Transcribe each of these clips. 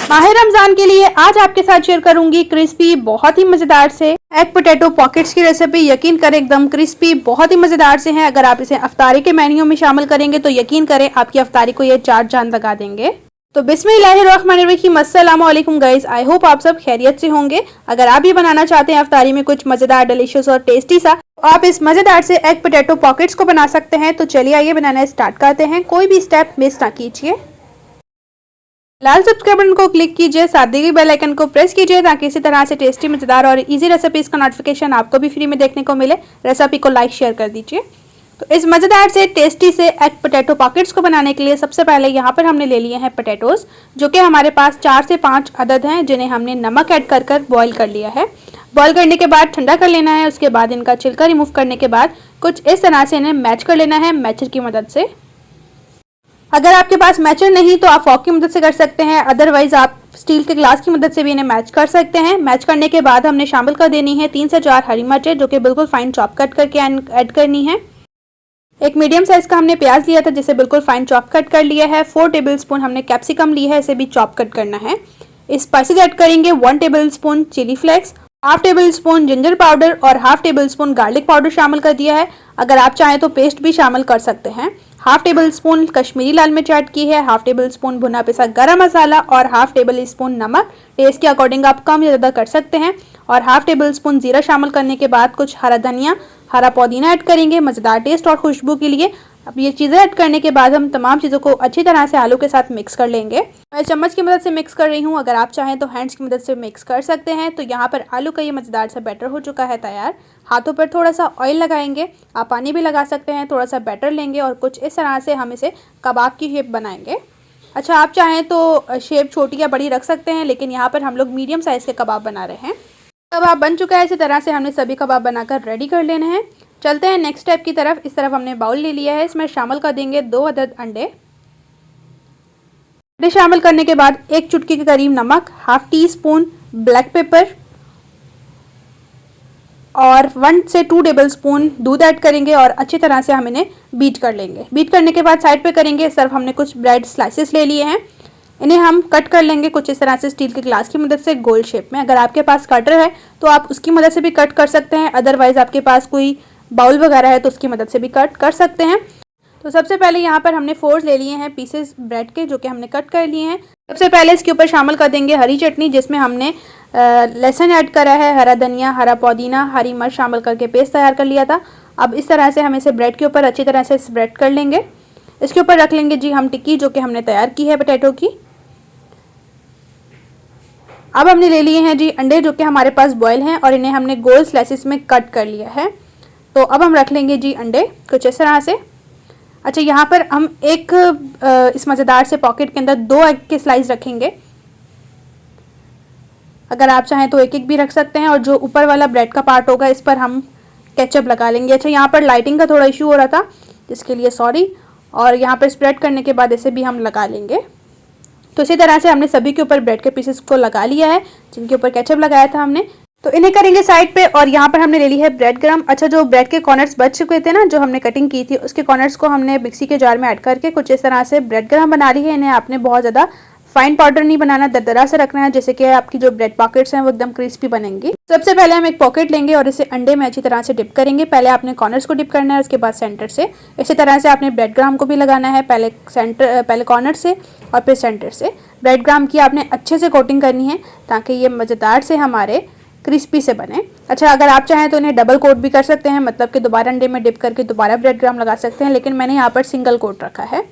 माह रमजान के लिए आज आपके साथ शेयर करूंगी क्रिस्पी बहुत ही मजेदार से एग पोटैटो पॉकेट्स की रेसिपी। यकीन करें एकदम क्रिस्पी बहुत ही मजेदार से हैं। अगर आप इसे अफ्तारी के मेन्यू में शामिल करेंगे तो यकीन करें आपकी अफ्तारी को ये चार चांद लगा देंगे। तो बिस्मिल्लाहिर्रहमानिर्रहीम, अस्सलाम वालेकुम गाइस, आई होप आप सब खैरियत से होंगे। अगर आप भी बनाना चाहते हैं अफ्तारी में कुछ मजेदार डिलीशियस और टेस्टी सा, तो आप इस मजेदार से एग पोटैटो पॉकेट्स को बना सकते हैं। तो चलिए आइए बनाना स्टार्ट करते हैं, कोई भी स्टेप मिस ना कीजिए। लाल सब्सक्राइब बटन को क्लिक कीजिए, साथ ही बेल आइकन को प्रेस कीजिए ताकि इसी तरह से टेस्टी मजेदार और इजी रेसिपीज का नोटिफिकेशन आपको भी फ्री में देखने को मिले। रेसिपी को लाइक शेयर कर दीजिए। तो इस मजेदार से टेस्टी से एग पोटैटो पॉकेट्स को बनाने के लिए सबसे पहले यहाँ पर हमने ले लिए हैं पोटैटोज, जो कि हमारे पास 4 से 5 अदद हैं, जिन्हें हमने नमक ऐड कर बॉईल कर लिया है। बॉईल करने के बाद ठंडा कर लेना है। उसके बाद इनका छिलका रिमूव करने के बाद कुछ इस तरह से इन्हें मैच कर लेना है मैचर की मदद से। अगर आपके पास मैचर नहीं तो आप फॉक की मदद से कर सकते हैं, अदरवाइज आप स्टील के ग्लास की मदद से भी इन्हें मैच कर सकते हैं। मैच करने के बाद हमने शामिल कर देनी है 3 से 4 हरी मिर्चें, जो कि बिल्कुल फाइन चॉप कट करके ऐड करनी है। एक मीडियम साइज का हमने प्याज लिया था, जिसे बिल्कुल फाइन चॉप कट कर लिया है। 4 टेबलस्पून हमने कैप्सिकम ली है, इसे भी चॉप कट करना है। स्पाइसेस ऐड करेंगे 1 tablespoon chilli flakes, half tablespoon ginger powder और half tablespoon garlic powder शामिल कर दिया है। अगर आप चाहें तो पेस्ट भी शामिल कर सकते हैं। हाफ टेबल स्पून कश्मीरी लाल मिर्च ऐड की है, हाफ टेबल स्पून भुना पिसा गरम मसाला और हाफ टेबल स्पून नमक, टेस्ट के अकॉर्डिंग आप कम या ज़्यादा कर सकते हैं। और हाफ टेबल स्पून जीरा शामिल करने के बाद कुछ हरा धनिया, हरा पुदीना ऐड करेंगे मज़ेदार टेस्ट और खुशबू के लिए। अब ये चीज़ें ऐड करने के बाद हम तमाम चीज़ों को अच्छी तरह से आलू के साथ मिक्स कर लेंगे। मैं चम्मच की मदद से मिक्स कर रही हूँ, अगर आप चाहें तो हैंड्स की मदद से मिक्स कर सकते हैं। तो यहाँ पर आलू का ये मज़ेदार सा बैटर हो चुका है तैयार। हाथों पर थोड़ा सा ऑयल लगाएंगे, आप पानी भी लगा सकते हैं। थोड़ा सा बैटर लेंगे और कुछ इस तरह से हम इसे कबाब की शेप बनाएंगे। अच्छा, आप चाहें तो शेप छोटी या बड़ी रख सकते हैं, लेकिन यहाँ पर हम लोग मीडियम साइज़ के कबाब बना रहे हैं। कबाब बन चुका है, इसी तरह से हमने सभी कबाब बनाकर रेडी कर लेने हैं। चलते हैं नेक्स्ट स्टेप की तरफ। इस तरफ हमने बाउल ले लिया है, इसमें शामिल कर देंगे 2 अदद अंडे शामिल करने के बाद 1 चुटकी के करीब नमक, half tea spoon black pepper और 1 से 2 टेबलस्पून दूध ऐड करेंगे और अच्छी तरह से हम इन्हें बीट कर लेंगे। बीट करने के बाद साइड पे करेंगे। इस तरफ हमने कुछ ब्रेड स्लाइसेस ले लिए हैं, इन्हें हम कट कर लेंगे कुछ इस तरह से स्टील के ग्लास की मदद से गोल शेप में। अगर आपके पास कटर है तो आप उसकी मदद से भी कट कर सकते हैं, अदरवाइज आपके पास कोई बाउल वगैरह है तो उसकी मदद से भी कट कर सकते हैं। तो सबसे पहले यहाँ पर हमने 4 ले लिए हैं पीसेस ब्रेड के, जो कि हमने कट कर लिए हैं। सबसे पहले इसके ऊपर शामिल कर देंगे हरी चटनी, जिसमें हमने लहसुन ऐड करा है, हरा धनिया, हरा पुदीना, हरी मिर्च शामिल करके पेस्ट तैयार कर लिया था। अब इस तरह से हम इसे ब्रेड के ऊपर अच्छी तरह से स्प्रेड कर लेंगे। इसके ऊपर रख लेंगे जी हम टिक्की, जो कि हमने तैयार की है पोटैटो की। अब हमने ले लिए हैं जी अंडे, जो कि हमारे पास बॉयल हैं और इन्हें हमने गोल स्लाइसिस में कट कर लिया है। तो अब हम रख लेंगे जी अंडे कुछ इस तरह से। अच्छा, यहाँ पर हम इस मज़ेदार से पॉकेट के अंदर 2 एग के स्लाइस रखेंगे। अगर आप चाहें तो 1-1 भी रख सकते हैं। और जो ऊपर वाला ब्रेड का पार्ट होगा इस पर हम केचप लगा लेंगे। अच्छा, यहाँ पर लाइटिंग का थोड़ा इशू हो रहा था, जिसके लिए सॉरी। और यहाँ पर स्प्रेड करने के बाद इसे भी हम लगा लेंगे। तो इसी तरह से हमने सभी के ऊपर ब्रेड के पीसेस को लगा लिया है, जिनके ऊपर केचप लगाया था हमने। तो इन्हें करेंगे साइड पे। और यहाँ पर हमने ले ली है ब्रेड क्रम। अच्छा, जो ब्रेड के कॉर्नर्स बच चुके थे ना, जो हमने कटिंग की थी, उसके कॉर्नर्स को हमने मिक्सी के जार में ऐड करके कुछ इस तरह से ब्रेड क्रम बना ली है। इन्हें आपने बहुत ज़्यादा फाइन पाउडर नहीं बनाना, दरदरा से रखना है, जैसे कि आपकी जो ब्रेड पॉकेट्स हैं वो एकदम क्रिस्पी बनेंगी। सबसे पहले हम एक पॉकेट लेंगे और इसे अंडे में अच्छी तरह से डिप करेंगे। पहले आपने कॉर्नर्स को डिप करना है, उसके बाद सेंटर से। इसी तरह से आपने ब्रेड क्रम को भी लगाना है, पहले कॉर्नर से और फिर सेंटर से। ब्रेड क्रम की आपने अच्छे से कोटिंग करनी है ताकि ये मज़ेदार से हमारे क्रिस्पी से बने। अच्छा, अगर आप चाहें तो इन्हें डबल कोट भी कर सकते हैं, मतलब कि दोबारा अंडे में डिप करके दोबारा ब्रेड क्रम लगा सकते हैं, लेकिन मैंने यहाँ पर सिंगल कोट रखा है।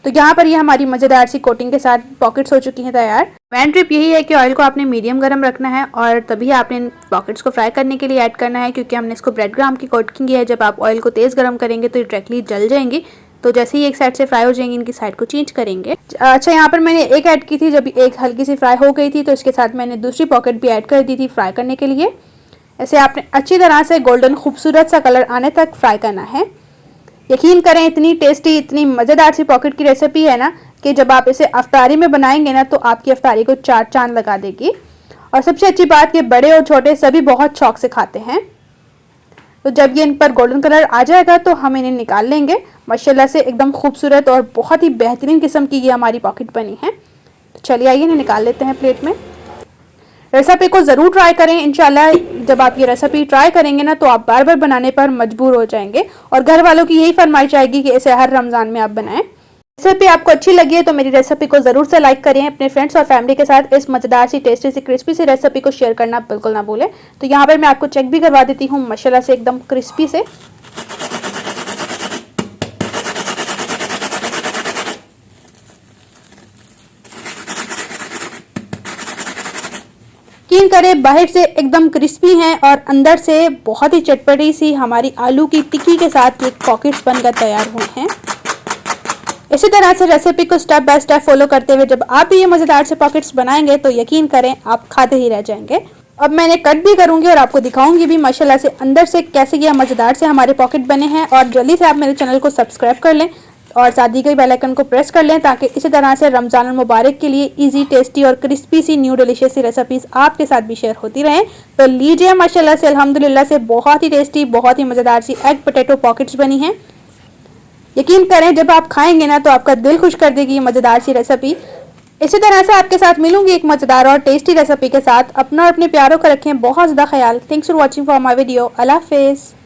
तो यहाँ पर ये हमारी मज़ेदार सी कोटिंग के साथ पॉकेट्स हो चुकी हैं तैयार। मेन ट्रिप यही है कि ऑयल को आपने मीडियम गर्म रखना है और तभी आपने पॉकेट्स को फ्राई करने के लिए ऐड करना है, क्योंकि हमने इसको ब्रेड क्रम की कोटिंग की है। जब आप ऑयल को तेज़ गर्म करेंगे तो डायरेक्टली जल जाएंगी। तो जैसे ही एक साइड से फ्राई हो जाएंगी, इनकी साइड को चेंज करेंगे। अच्छा, यहाँ पर मैंने एक ऐड की थी, जब एक हल्की सी फ्राई हो गई थी तो इसके साथ मैंने दूसरी पॉकेट भी ऐड कर दी थी फ्राई करने के लिए। ऐसे आपने अच्छी तरह से गोल्डन खूबसूरत सा कलर आने तक फ्राई करना है। यकीन करें, इतनी टेस्टी, इतनी मज़ेदार सी पॉकेट की रेसिपी है ना, कि जब आप इसे अफ्तारी में बनाएंगे ना तो आपकी अफ्तारी को 4 चांद लगा देगी। और सबसे अच्छी बात कि बड़े और छोटे सभी बहुत शौक से खाते हैं। तो जब ये इन पर गोल्डन कलर आ जाएगा तो हम इन्हें निकाल लेंगे। माशाल्लाह से एकदम खूबसूरत और बहुत ही बेहतरीन किस्म की ये हमारी पॉकेट बनी है। चलिए आइए इन्हें निकाल लेते हैं प्लेट में। रेसिपी को ज़रूर ट्राई करें, इंशाल्लाह जब आप ये रेसिपी ट्राई करेंगे ना तो आप बार बार बनाने पर मजबूर हो जाएंगे और घर वालों की यही फरमाइश आएगी कि इसे हर रमज़ान में आप बनाएं। रेसिपी आपको अच्छी लगी है तो मेरी रेसिपी को ज़रूर से लाइक करें, अपने फ्रेंड्स और फैमिली के साथ इस मज़ेदार सी टेस्टी सी क्रिस्पी सी रेसिपी को शेयर करना बिल्कुल ना भूलें। तो यहाँ पर मैं आपको चेक भी करवा देती हूँ माशाल्लाह से एकदम क्रिस्पी से। यकीन करें बाहर से एकदम क्रिस्पी हैं और अंदर से बहुत ही चटपटी सी हमारी आलू की टिक्की के साथ ये पॉकेट्स बनकर तैयार हुए हैं। इसी तरह से रेसिपी को स्टेप बाय स्टेप फॉलो करते हुए जब आप भी ये मज़ेदार से पॉकेट्स बनाएंगे तो यकीन करें आप खाते ही रह जाएंगे। अब मैंने कट भी करूंगी और आपको दिखाऊंगी भी माशाल्लाह से अंदर से कैसे ये मज़ेदार से हमारे पॉकेट बने हैं। और जल्दी से आप मेरे चैनल को सब्सक्राइब कर लें और साथ ही के बेल आइकन को प्रेस कर लें ताकि इसी तरह से रमज़ान मुबारक के लिए इजी टेस्टी और क्रिस्पी सी न्यू डिलीशियस सी रेसिपीज़ आपके साथ भी शेयर होती रहें। तो लीजिए माशाल्लाह से अल्हम्दुलिल्लाह से बहुत ही टेस्टी बहुत ही मज़ेदार सी एग पोटैटो पॉकेट्स बनी हैं। यकीन करें जब आप खाएंगे ना तो आपका दिल खुश कर देगी ये मज़ेदार सी रेसिपी। इसी तरह से आपके साथ मिलूंगी एक मज़ेदार और टेस्टी रेसिपी के साथ। अपना और अपने प्यारों का रखें बहुत ज़्यादा ख्याल। Thanks for watching for my video. अल्लाह हाफिज़।